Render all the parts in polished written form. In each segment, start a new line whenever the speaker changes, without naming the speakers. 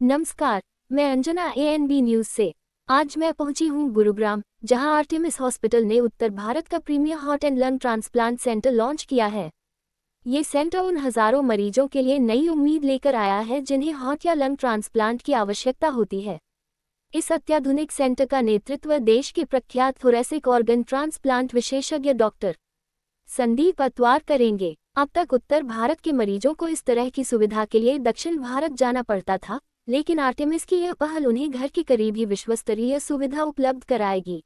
नमस्कार, मैं Anjana ANB news से। आज मैं पहुंची हूं गुरुग्राम, जहां आर्टेमिस हॉस्पिटल ने उत्तर भारत का premier heart and lung transplant centre launch किया है। ये सेंटर उन हजारों मरीजों के लिए नई उम्मीद लेकर आया है जिन्हें हार्ट या लंग ट्रांसप्लांट की आवश्यकता होती है। इस अत्याधुनिक सेंटर का नेतृत्व देश के प्रख्यात थोरेसिक ऑर्गन ट्रांसप्लांट विशेषज्ञ डॉक्टर संदीप अतवार करेंगे। अब तक उत्तर भारत के मरीजों को इस तरह की सुविधा के लिए दक्षिण भारत जाना पड़ता था, लेकिन आर्टेमिस की यह पहल उन्हें घर के करीब ही विश्वस्तरीय सुविधा उपलब्ध कराएगी।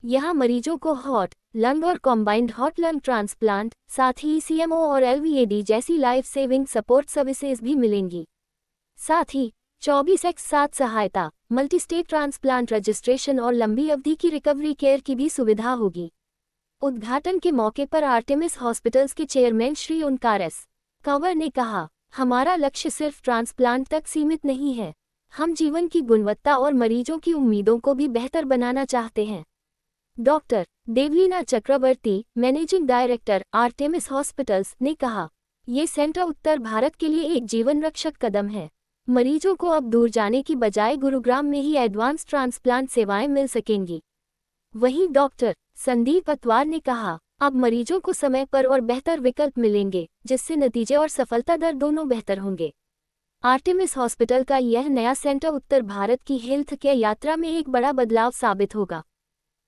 यहाँ मरीजों को हार्ट, लंग और कॉम्बाइंड हार्ट लंग ट्रांसप्लांट, साथ ही CMO और LVAD जैसी लाइफ सेविंग सपोर्ट सर्विसेज भी मिलेंगी। साथ ही 24x7 सहायता, मल्टी स्टेट ट्रांसप्लांट रजिस्ट्रेशन और लंबी अवधि की रिकवरी केयर की भी सुविधा होगी। उद्घाटन के मौके पर आर्टेमिस हॉस्पिटल्स के चेयरमैन श्री ओंकार एस. कंवर ने कहा, हमारा लक्ष्य सिर्फ ट्रांसप्लांट तक सीमित नहीं है। हम जीवन की गुणवत्ता और मरीजों की उम्मीदों को भी बेहतर बनाना चाहते हैं। डॉक्टर देवलीना चक्रवर्ती, मैनेजिंग डायरेक्टर, आर्टेमिस हॉस्पिटल्स, ने कहा, ये सेंटर उत्तर भारत के लिए एक जीवन रक्षक कदम है। मरीजों को अब दूर जाने की बजाय गुरुग्राम में ही एडवांस ट्रांसप्लांट सेवाएं मिल सकेंगी। वहीं डॉक्टर संदीप अतवार ने कहा, अब मरीजों को समय पर और बेहतर विकल्प मिलेंगे, जिससे नतीजे और सफलता दर दोनों बेहतर होंगे। आर्टेमिस हॉस्पिटल का यह नया सेंटर उत्तर भारत की हेल्थ केयर यात्रा में एक बड़ा बदलाव साबित होगा।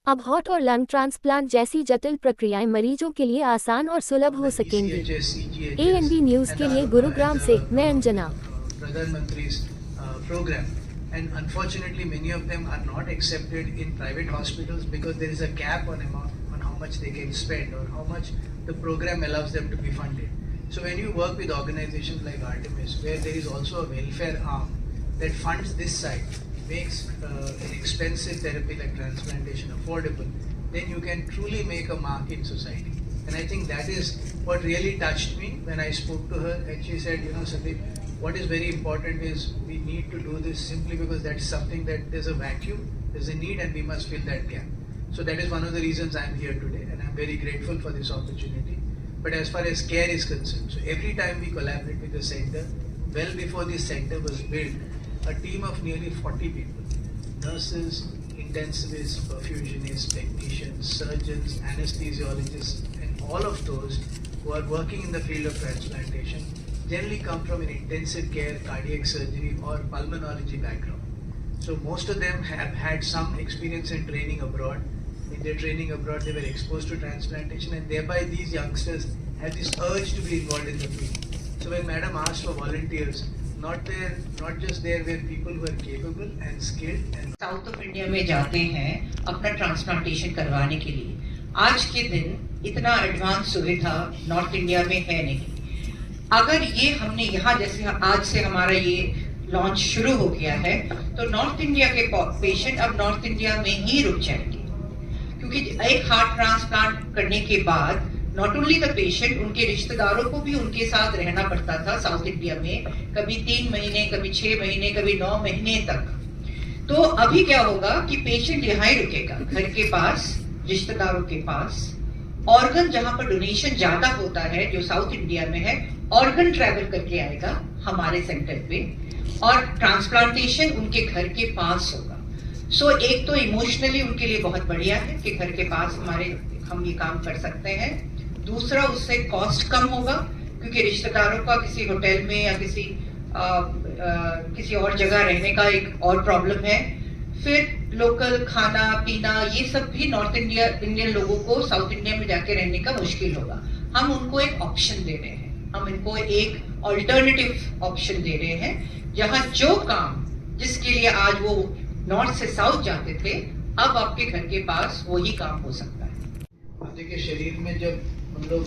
अब हार्ट और लंग ट्रांसप्लांट जैसी जटिल प्रक्रियाएं मरीजों के लिए आसान और सुलभ हो सकेंगी। ANB न्यूज के लिए गुरुग्राम से मैं Anjana.
And unfortunately many of them are not accepted in private hospitals because there is a cap on how much they can spend or how much the program allows them to be funded. So when you work with organizations like Artemis, where there is also a welfare arm that funds this side, makes an expensive therapy like transplantation affordable, then you can truly make a mark in society. And I think that is what really touched me when I spoke to her, and she said, Sandeep, what is very important is we need to do this simply because that's something that there's a vacuum, there's a need, and we must fill that gap. So that is one of the reasons I'm here today, and I'm very grateful for this opportunity. But as far as care is concerned, so every time we collaborate with the center, well before this center was built, a team of nearly 40 people, nurses, intensivists, perfusionists, technicians, surgeons, anesthesiologists, and all of those who are working in the field of transplantation generally come from an intensive care, cardiac surgery or pulmonology background. So most of them have had some experience in training abroad. In their training abroad, they were exposed to transplantation, and thereby these youngsters have this urge to be involved in the field. So when Madam asked for volunteers, not just there were people who are capable and skilled and
south of India में जाते हैं अपना transplantation करवाने के लिए। आज के दिन इतना एडवांस सुविधा नॉर्थ इंडिया में है नहीं। अगर ये हमने यहाँ जैसे आज से हमारा ये लॉन्च शुरू हो गया है, तो नॉर्थ इंडिया के पेशेंट अब नॉर्थ इंडिया में ही रुक जाएंगे, क्योंकि एक हार्ट ट्रांसप्लांट करने के बाद नॉट ओनली द पेशेंट, उनके रिश्तेदारों को भी उनके साथ रहना पड़ता था साउथ इंडिया में, कभी 3 महीने, कभी 6 महीने, कभी 9 महीने तक। तो अभी क्या होगा कि पेशेंट यहाँ ही रुकेगा, घर के पास, रिश्तेदारों के पास। ऑर्गन जहां पर डोनेशन ज्यादा होता है, जो साउथ इंडिया में है, ऑर्गन ट्रैवल करके आएगा हमारे सेंटर पे, और ट्रांसप्लांटेशन उनके घर के पास होगा। सो एक तो इमोशनली उनके लिए बहुत बढ़िया है कि घर के पास हम ये काम कर सकते हैं। दूसरा, उससे कॉस्ट कम होगा, क्योंकि रिश्तेदारों का किसी होटल में या किसी और जगह रहने का एक और प्रॉब्लम है। फिर लोकल खाना पीना, ये सब भी नॉर्थ इंडियन लोगों को साउथ इंडिया में जाके रहने का मुश्किल होगा। हम उनको एक ऑप्शन दे रहे हैं, हम इनको एक ऑल्टरनेटिव ऑप्शन दे रहे हैं, जहां जो काम जिसके लिए आज वो नॉर्थ से साउथ जाते थे, अब आपके घर के पास वही काम हो सकता है।
देखिए, शरीर में जब हम लोग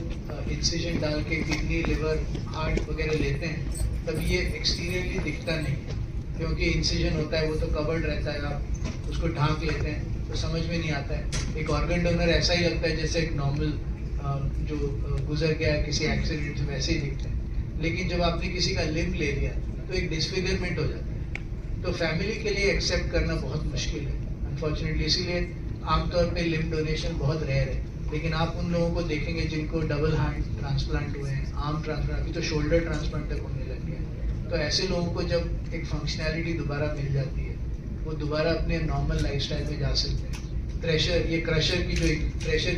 इंसिजन डाल के किडनी, लिवर, हार्ट वगैरह लेते हैं, तब ये एक्सटीरियरली दिखता नहीं, क्योंकि इंसिजन होता है वो तो कवर्ड रहता है, आप उसको ढांक लेते हैं तो समझ में नहीं आता है। एक ऑर्गन डोनर ऐसा ही लगता है जैसे एक नॉर्मल जो गुजर गया है किसी एक्सीडेंट से, वैसे ही दिखते हैं। लेकिन जब आपने किसी का लिम्ब ले लिया तो एक डिसफिगरमेंट हो जाता है, तो फैमिली के लिए एक्सेप्ट करना बहुत मुश्किल है अनफॉर्चुनेटली। इसीलिए आमतौर पे लिम्ब डोनेशन बहुत रेयर है। लेकिन आप उन लोगों को देखेंगे जिनको डबल हार्ट ट्रांसप्लांट हुए हैं, आर्म ट्रांसप्लांट, अभी तो शोल्डर ट्रांसप्लांट तक होने लग गया है। तो ऐसे लोगों को जब एक फंक्शनैलिटी दोबारा मिल जाती है, वो दोबारा अपने नॉर्मल लाइफस्टाइल में जा सकते हैं। क्रशर की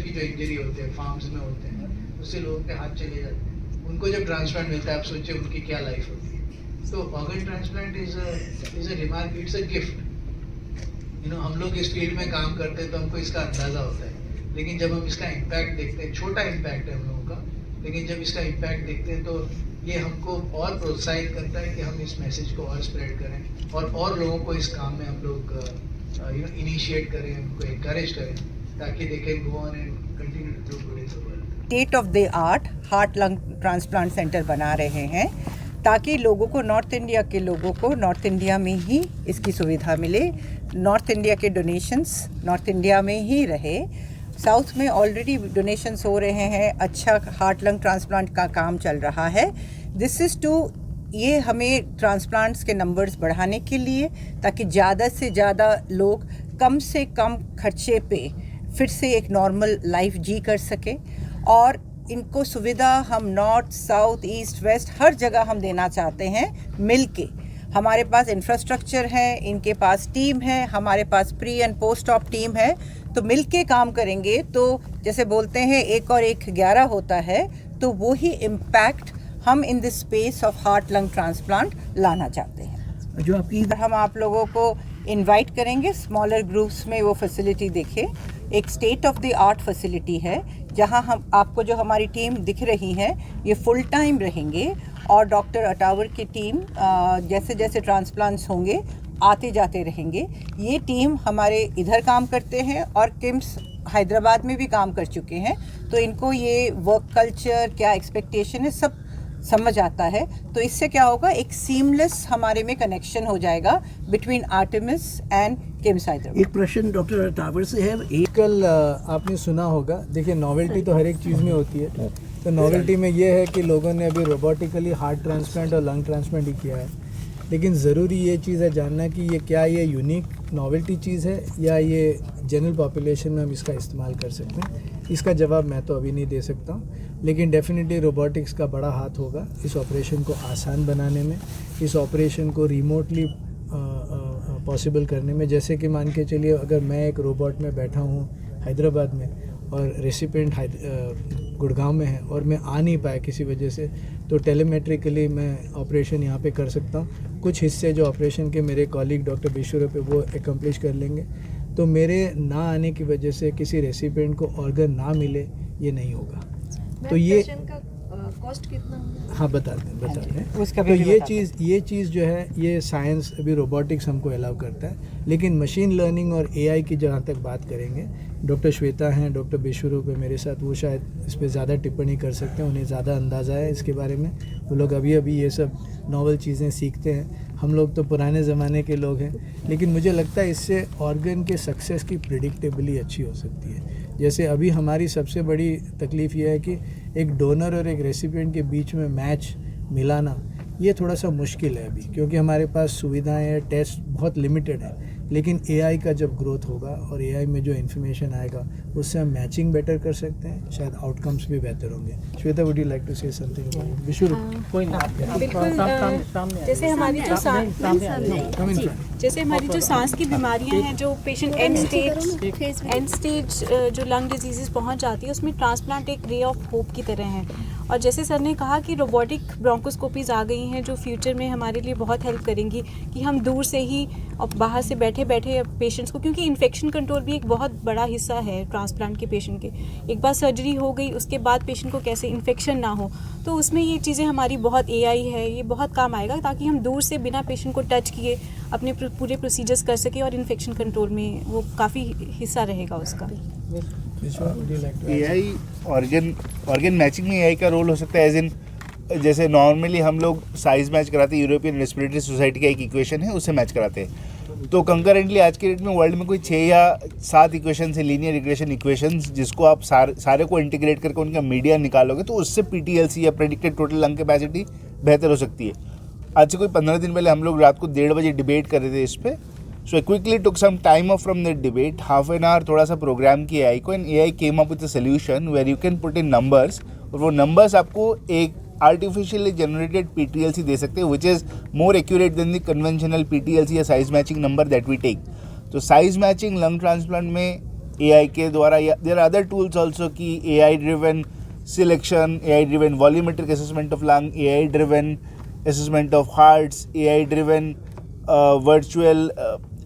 जो इंजरी होते हैं, फार्म्स में होते हैं, उससे लोगों के हाथ चले जाते हैं। उनको जब ट्रांसप्लांट मिलता है, आप सोचिए उनकी क्या लाइफ होती है। तो organ transplant is a remark, it's a gift. हम लोग इस फील्ड में काम करते हैं तो हमको इसका अंदाजा होता है, लेकिन जब हम इसका इम्पैक्ट देखते हैं, छोटा इम्पैक्ट है हम लोगों का, लेकिन जब इसका इम्पैक्ट देखते हैं तो ये हमको और प्रोत्साहित करता है कि हम इस मैसेज को और स्प्रेड करें और लोगों को इस काम में हम लोग इनिशिएट करें, उनको encourage करें, ताकि they can go on and continue to do good in the world.
State of the art heart lung transplant centre बना रहे हैं ताकि लोगों को, नॉर्थ इंडिया के लोगों को नॉर्थ इंडिया में ही इसकी सुविधा मिले। नॉर्थ इंडिया के डोनेशंस नॉर्थ इंडिया में ही रहे। साउथ में ऑलरेडी डोनेशंस हो रहे हैं, अच्छा हार्ट लंग ट्रांसप्लांट का काम चल रहा है। दिस इज़ टू, ये हमें ट्रांसप्लांट्स के नंबर्स बढ़ाने के लिए, ताकि ज़्यादा से ज़्यादा लोग कम से कम खर्चे पे फिर से एक नॉर्मल लाइफ जी कर सके। और इनको सुविधा हम नॉर्थ, साउथ, ईस्ट, वेस्ट हर जगह हम देना चाहते हैं मिल के। हमारे पास इंफ्रास्ट्रक्चर है, इनके पास टीम है, हमारे पास pre and post op team है, तो मिल के काम करेंगे तो जैसे बोलते हैं 1 और 1 11 होता है, तो वो ही इम्पैक्ट हम in this space of heart lung transplant लाना चाहते हैं। जो आपकी हम आप लोगों को इनवाइट करेंगे स्मॉलर ग्रुप्स में वो फैसिलिटी देखें। एक state of the art facility है जहां हम आपको, जो हमारी टीम दिख रही है, ये फुल टाइम रहेंगे और डॉक्टर अटावर की टीम जैसे जैसे ट्रांसप्लांट्स होंगे आते जाते रहेंगे। ये टीम हमारे इधर काम करते हैं और किम्स हैदराबाद में भी काम कर चुके हैं, तो इनको ये वर्क कल्चर क्या एक्सपेक्टेशन है सब समझ आता है। तो इससे क्या होगा, एक सीमलेस हमारे में कनेक्शन हो जाएगा between Artemis and KIMS Hyderabad.
एक प्रश्न डॉक्टर टावर से है। एक
कल आपने सुना होगा, देखिए नॉवेल्टी तो हर एक चीज़ में होती है, तो नॉवेल्टी में ये है कि लोगों ने अभी रोबोटिकली हार्ट ट्रांसप्लांट और लंग ट्रांसप्लांट ही किया है, लेकिन ज़रूरी ये चीज़ है जानना कि ये क्या ये यूनिक नॉवेल्टी चीज़ है या ये जनरल पॉपुलेशन में हम इसका इस्तेमाल कर सकते हैं। इसका जवाब मैं तो अभी नहीं दे सकता हूँ, लेकिन डेफिनेटली रोबोटिक्स का बड़ा हाथ होगा इस ऑपरेशन को आसान बनाने में, इस ऑपरेशन को रिमोटली पॉसिबल करने में। जैसे कि मान के चलिए, अगर मैं एक रोबोट में बैठा हूँ हैदराबाद में और रेसिपेंट गुड़गांव में है और मैं आ नहीं पाया किसी वजह से, तो टेलीमेट्रिकली मैं ऑपरेशन यहाँ पे कर सकता हूँ। कुछ हिस्से जो ऑपरेशन के मेरे कॉलीग डॉक्टर विश्वरूप पे वो एकम्प्लिश कर लेंगे, तो मेरे ना आने की वजह से किसी रेसिपेंट को ऑर्गन ना मिले, ये नहीं होगा। तो ये
कॉस्ट कितना होगा?
हाँ बताते हैं
उसका
तो
भी
ये चीज़ जो है, ये साइंस अभी रोबोटिक्स हमको अलाउ करता है, लेकिन मशीन लर्निंग और एआई की जहाँ तक बात करेंगे, डॉक्टर श्वेता हैं, डॉक्टर विश्वरूप है मेरे साथ, वो शायद इस पर ज़्यादा टिप्पणी कर सकते हैं, उन्हें ज़्यादा अंदाज़ा है इसके बारे में। वो लोग अभी ये सब नॉवल चीज़ें सीखते हैं, हम लोग तो पुराने ज़माने के लोग हैं, लेकिन मुझे लगता है इससे ऑर्गन के सक्सेस की प्रिडिक्टेबली अच्छी हो सकती है। जैसे अभी हमारी सबसे बड़ी तकलीफ़ ये है कि एक डोनर और एक रेसिपिएंट के बीच में मैच मिलाना, ये थोड़ा सा मुश्किल है अभी, क्योंकि हमारे पास सुविधाएं हैं, टेस्ट बहुत लिमिटेड है। लेकिन एआई का जब ग्रोथ होगा और एआई में जो इन्फॉर्मेशन आएगा, उससे हम मैचिंग बेटर कर सकते हैं, शायद आउटकम्स भी बेहतर होंगे। Shweta, would you like to say something about Vishwaroop?
बिल्कुल, जैसे हमारी जो सांस की बीमारियां हैं, जो पेशेंट एंड स्टेज जो लंग डिजीजेस पहुंच जाती है, उसमें ट्रांसप्लांट एक रे ऑफ होप की तरह है। और जैसे सर ने कहा कि रोबोटिक ब्रोंकोस्कोपीज आ गई हैं जो फ्यूचर में हमारे लिए बहुत हेल्प करेंगी, कि हम दूर से ही और बाहर से बैठे बैठे पेशेंट्स को, क्योंकि इन्फेक्शन कंट्रोल भी एक बहुत बड़ा हिस्सा है ट्रांसप्लांट के पेशेंट के। एक बार सर्जरी हो गई, उसके बाद पेशेंट को कैसे इन्फेक्शन ना हो, तो उसमें ये चीज़ें हमारी बहुत एआई है, ये बहुत काम आएगा, ताकि हम दूर से बिना पेशेंट को टच किए अपने पूरे प्रोसीजर्स कर सके और इन्फेक्शन कंट्रोल में वो काफ़ी हिस्सा रहेगा उसका।
एआई ऑर्गन मैचिंग में एआई का रोल हो सकता है, एज इन जैसे नॉर्मली हम लोग साइज मैच कराते हैं, यूरोपियन रेस्पिरेटरी सोसाइटी का एक इक्वेशन है, उससे मैच कराते हैं। तो कंकरेंटली आज के डेट में वर्ल्ड में कोई 6 या 7 इक्वेशन है, लीनियर रिग्रेशन इक्वेशंस, जिसको आप सारे को इंटीग्रेट करके उनका मीडियन निकालोगे, तो उससे पीटीएलसी या प्रेडिक्टेड टोटल लंग कैपेसिटी बेहतर हो सकती है। आज से कोई 15 दिन पहले हम लोग रात को 1:30 बजे डिबेट कर रहे थे इस पर। So I quickly took some time off from that debate, half an hour थोड़ा सा प्रोग्राम किया AI को, and AI came up with a solution where you can put in numbers, और वो numbers आपको एक आर्टिफिशियली जनरेटेड PTLC दे सकते हैं, which is more accurate than the conventional PTLC या size matching number that we take. तो size matching lung transplant में AI के द्वारा, या there are other tools also की AI driven selection, AI driven volumetric assessment of lung, AI driven assessment of hearts, AI driven virtual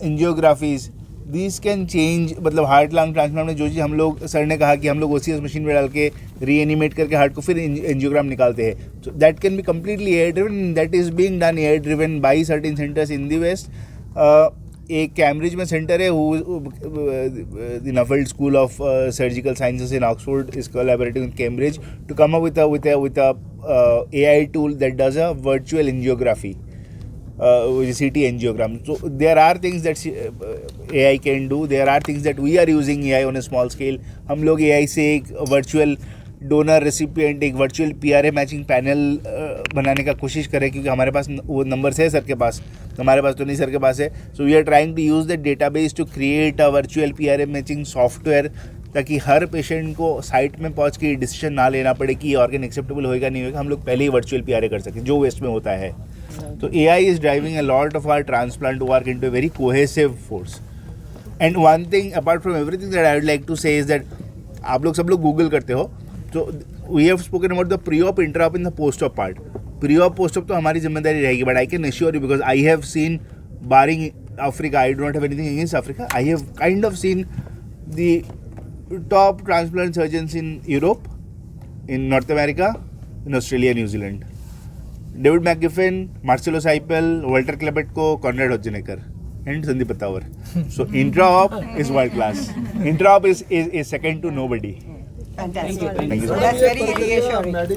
angiographies. This can change. मतलब heart lung transplant में जो चीज़ हम लोग, सर ने कहा कि हम लोग OCS मशीन में डाल के रीएनिमेट करके हार्ट को फिर एंजियोग्राम निकालते हैं, तो that can be completely AI driven. That is being done AI driven by certain centres in the west. एक कैम्ब्रिज में सेंटर है, the Nuffield School of Surgical Sciences in Oxford is collaborating with Cambridge to come up with a AI tool that does a virtual angiography, CT angiogram. So there are things that AI can do. There are things that we are using AI on a small scale. हम लोग AI से एक virtual donor recipient, एक virtual PRA matching panel बनाने का कोशिश करें, क्योंकि हमारे पास वो नंबर्स है सर के पास, हमारे पास तो नहीं, सर के पास है. So we are trying to use the database to create a virtual PRA matching software, ताकि हर पेशेंट को साइट में पहुंच के डिसीजन ना लेना पड़े कि ये ऑर्गन एक्सेप्टेबल होएगा नहीं होगा. हम लोग पहले ही वर्चुअल PRA कर सकें, जो वेस्ट में होता है. तो AI is driving a lot of our transplant work into a very cohesive force. And one thing apart from everything that I would like to say is that आप लोग सब लोग गूगल करते हो, तो we have spoken about the pre-op, inter-op in the post-op part. Pre-op post-op तो हमारी जिम्मेदारी रहेगी, but I can assure you, because I have seen, barring Africa, I do not have anything against Africa, I have kind of seen the top transplant surgeons in Europe, in North America, in Australia, New Zealand. David McGiffin, Marcelo Cypel, Walter Klepetko, Konrad Hoetzenecker, and Sandeep Patawar. So intra-op is world class. Intra-op is second to nobody.
Fantastic.
Thank you so much.
That's very reassuring.